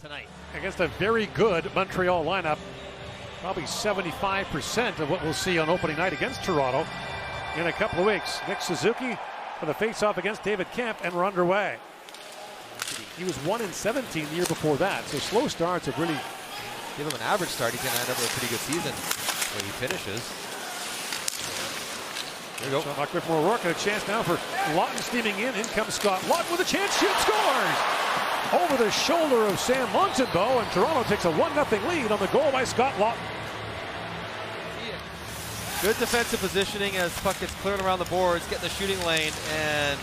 tonight. Against a very good Montreal lineup. Probably 75% of what we'll see on opening night against Toronto in a couple of weeks. Nick Suzuki for the face-off against David Kemp, and we're underway. He was 1-17 the year before that, so slow starts have really... Give him an average start, he can end up with a pretty good season when he finishes. There you go. So Griffin O'Rourke, and a chance now for Laughton steaming in. In comes Scott Laughton with a chance, shoot, scores! Over the shoulder of Sam Montembeault, and Toronto takes a 1-0 lead on the goal by Scott Laughton. Good defensive positioning as puck gets cleared around the boards, get in the shooting lane, and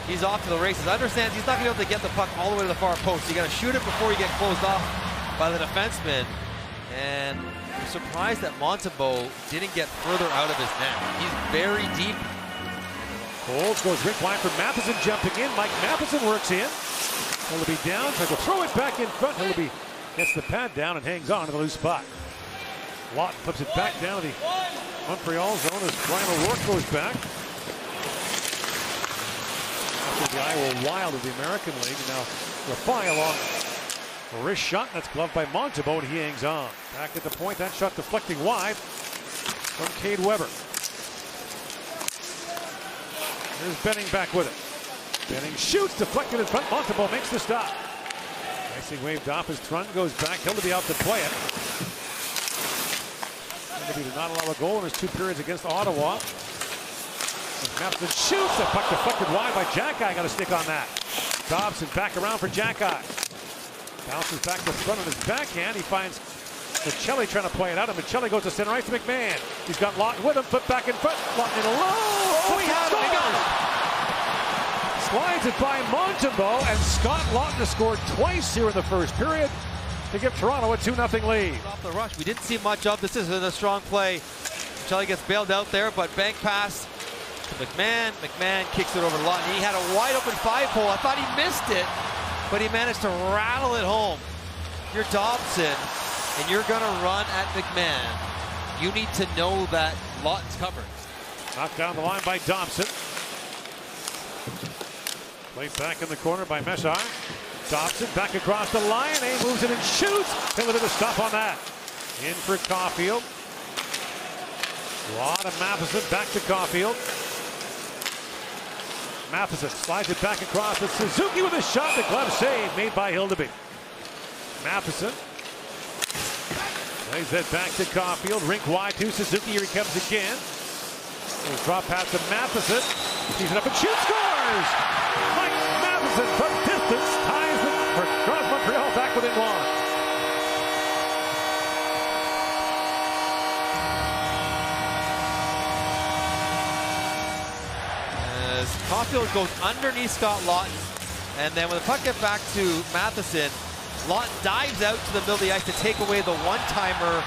he's off to the races. Understands he's not going to be able to get the puck all the way to the far post. You got to shoot it before you get closed off by the defenseman. And I'm surprised that Montembeault didn't get further out of his net. He's very deep. Coles goes rink wide for Matheson jumping in. Mike Matheson works in. Hillaby down, tries to throw it back in front. Hillaby gets the pad down and hangs on to the loose puck. Laughton flips it back down to the Montreal zone as Brian O'Rourke goes back. After the Iowa Wild of the American League, and now Rafai along a wrist shot, that's gloved by Montembeault, and he hangs on. Back at the point, that shot deflecting wide from Cade Weber. Here's Benning back with it. Benning shoots, deflected in front. Montembeault makes the stop. Icing waved off as Trun goes back. Hillaby out to play it. Hillaby did not allow a goal in his 2 periods against Ottawa. Matheson shoots, a puck deflected wide by Jack-Eye. Got a stick on that. Dobson back around for Jack-Eye. Bounces back to front on his backhand. He finds Michelli trying to play it out, and Michelli goes to center ice to McMahon. He's got Laughton with him, put back in front. Laughton in a low. Oh, he got it. Slides it by Montembeault, and Scott Laughton has scored twice here in the first period to give Toronto a 2-0 lead. Off the rush, we didn't see much of. This isn't a strong play. Michelli gets bailed out there, but bank pass to McMahon. McMahon kicks it over to Laughton. He had a wide open 5-hole. I thought he missed it, but he managed to rattle it home. You're Dobson, and you're going to run at McMahon. You need to know that Laughton's covered. Knocked down the line by Dobson. Played back in the corner by Messar. Dobson back across the line. A moves it and shoots. Hill with a stop on that. In for Caulfield. Lot of Matheson back to Caulfield. Matheson slides it back across to Suzuki with a shot. The glove save made by Hillaby. Matheson plays that back to Caulfield. Rink wide to Suzuki. Here he comes again. He'll drop pass to Matheson. He's it up and shoots. Scores! Mike Matheson from distance ties it or draws Montreal back within one. As Caulfield goes underneath Scott Laughton, and then when the puck gets back to Matheson, Laughton dives out to the middle of the ice to take away the one-timer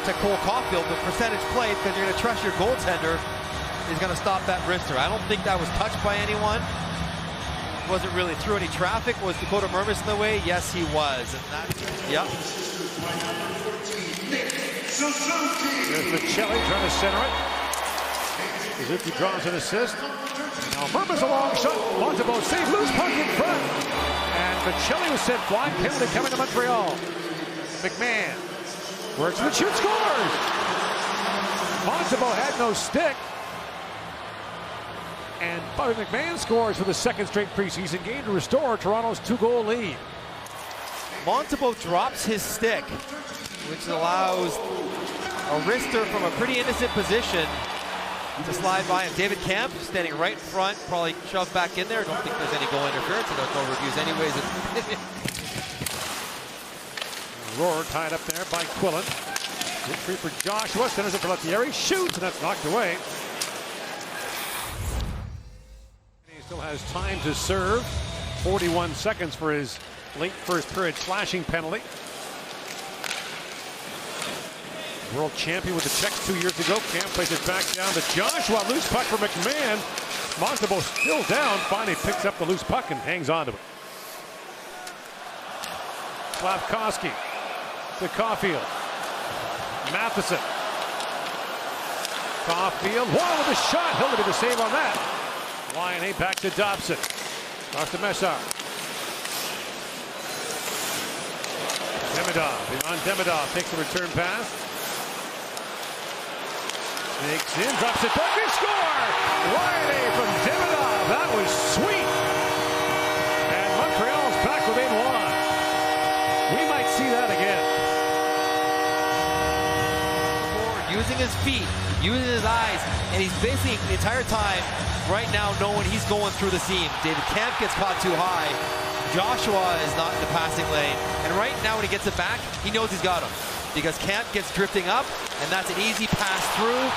to Cole Caulfield, the percentage play, because you're going to trust your goaltender is going to stop that wrister. I don't think that was touched by anyone. Wasn't really through any traffic. Was Dakota Mermis in the way? Yes, he was. And that, yep. There's Michelli trying to center it. Suzuki draws an assist. Now Mermis a long shot. Montembeault save, loose puck in front. And Michelli was sent flying. Penalty coming to Montreal. McMahon works and shoots, scores! Montembeault had no stick. And Bobby McMahon scores for the second straight preseason game to restore Toronto's 2-goal lead. Montembeault drops his stick, which allows a wrister from a pretty innocent position to slide by him. David Kemp standing right in front, probably shoved back in there. Don't think there's any goal interference, and there's no reviews anyways. Roar tied up there by Quillen. Good free for Joshua, centers it for Lettieri, shoots, and that's knocked away. He still has time to serve. 41 seconds for his late first period slashing penalty. World champion with the Czechs 2 years ago. Cam plays it back down to Joshua. Loose puck for McMahon. Montembeault still down. Finally picks up the loose puck and hangs on to it. Slavkovsky to Caulfield. Matheson. Caulfield. One with a shot. He'll do the save on that. Lion A back to Dobson. Across to Messar. Demidov. On Demidov takes the return pass. Snakes in, drops it back, big score! Riley from Demidov. That was sweet. And Montreal's back within one. We might see that again. Using his feet, using his eyes, and he's basically the entire time right now knowing he's going through the seam. David Kampf gets caught too high. Joshua is not in the passing lane. And right now when he gets it back, he knows he's got him. Because Kampf gets drifting up, and that's an easy pass through.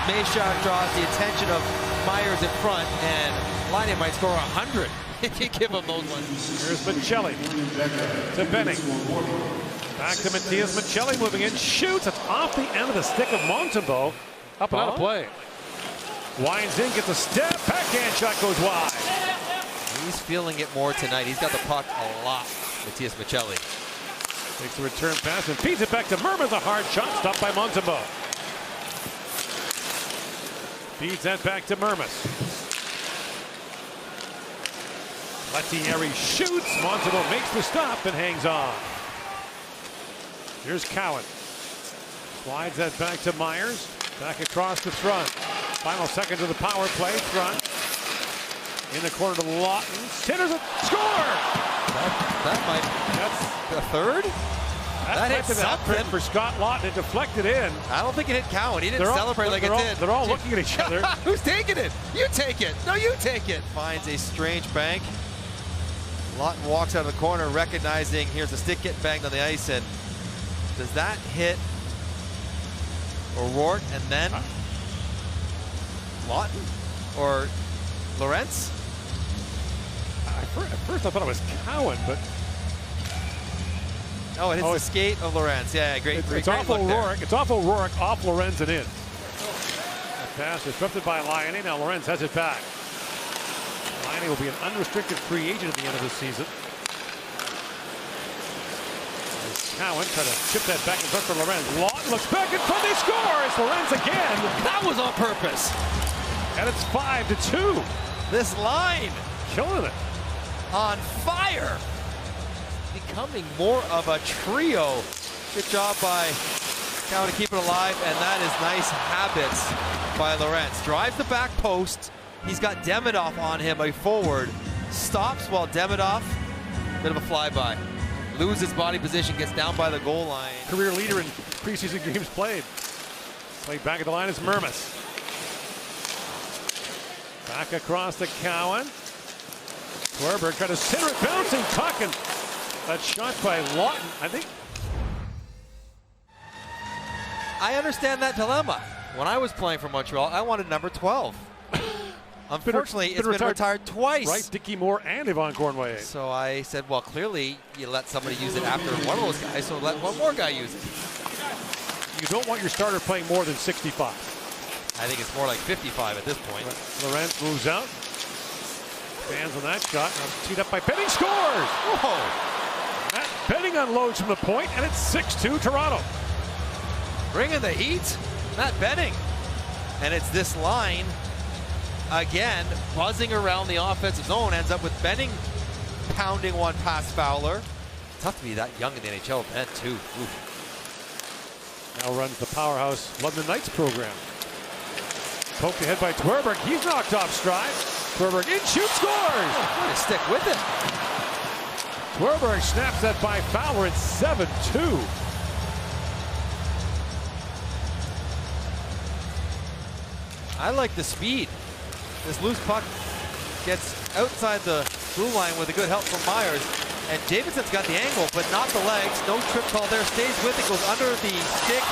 Meshack draws the attention of Myers in front, and Laine might score 100 if you give him those ones. Here's Michelli to Benning. Back to Matthias Michelli, moving in, shoots. It's off the end of the stick of Montembeault. Up and out of play. Winds in, gets a step, backhand shot goes wide. He's feeling it more tonight. He's got the puck a lot, Matthias Michelli. Takes the return pass and feeds it back to Mermis. A hard shot, stopped by Montembeault. Feeds that back to Mermis. Lettieri shoots. Montembeault makes the stop and hangs on. Here's Cowan. Slides that back to Myers. Back across the front. Final seconds of the power play. Front. In the corner to Laughton. Centers it. Score! That might. That's the third? That hit something for Scott Laughton. It deflected in. I don't think it hit Cowan. He didn't celebrate like it did. They're all looking at each other. Who's taking it? You take it. No, you take it. Finds a strange bank. Laughton walks out of the corner recognizing here's a stick getting banged on the ice, and does that hit O'Rourke and then Laughton or Lorentz? At first I thought it was Cowan, but oh, it hits the skate of Lorentz. Yeah, great. It's off O'Rourke. It's off O'Rourke, off Lorentz and in. The pass disrupted by Laine. Now Lorentz has it back. Laine will be an unrestricted free agent at the end of the season. Cowan trying to chip that back in front for Lorentz. Laughton looks back in front. They score. It's Lorentz again. That was on purpose. And it's 5-2. This line killing it. On fire. Becoming more of a trio. Good job by Cowan to keep it alive, and that is nice habits by Lorentz. Drives the back post. He's got Demidov on him, a forward. Stops while Demidov, bit of a flyby. Loses body position, gets down by the goal line. Career leader in preseason games played. Played back at the line is Mermis. Back across to Cowan. Swerberg trying to center it, bouncing puck, and that shot by Laughton. I think. I understand that dilemma. When I was playing for Montreal, I wanted number 12. Unfortunately, it's been retired twice. Right, Dickie Moore and Yvonne Cornway. So I said, well, clearly you let somebody use it after one of those guys, so let one more guy use it. You don't want your starter playing more than 65. I think it's more like 55 at this point. Lorentz moves out. Stands on that shot. Now teed up by Benning, scores! Whoa! Matt Benning unloads from the point, and it's 6-2 Toronto. Bringing the heat, Matt Benning. And it's this line, again, buzzing around the offensive zone, ends up with Benning pounding one past Fowler. Tough to be that young in the NHL, Ben, too. Oof. Now runs the powerhouse London Knights program. Poked ahead by Twerberg. He's knocked off stride. Twerberg in, shoots, scores! Oh, what a stick with it. Twerberg snaps that by Fowler. It's 7-2. I like the speed. This loose puck gets outside the blue line with a good help from Myers. And Davidson's got the angle, but not the legs. No trip call there. Stays with it, goes under the stick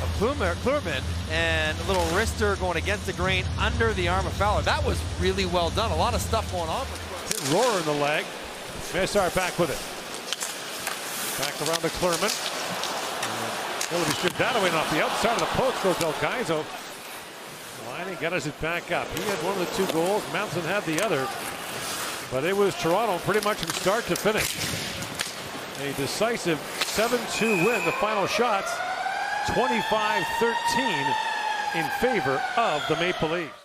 of Kluerman. And a little wrister going against the grain under the arm of Fowler. That was really well done. A lot of stuff going on. Hit Rohrer in the leg. Messar back with it. Back around to Kluerman. Will be stripped that away and off the outside of the post goes El Kaizo. Laine gathers it back up. He had one of the 2 goals. Mountain had the other. But it was Toronto pretty much from start to finish. A decisive 7-2 win. The final shots 25-13 in favor of the Maple Leafs.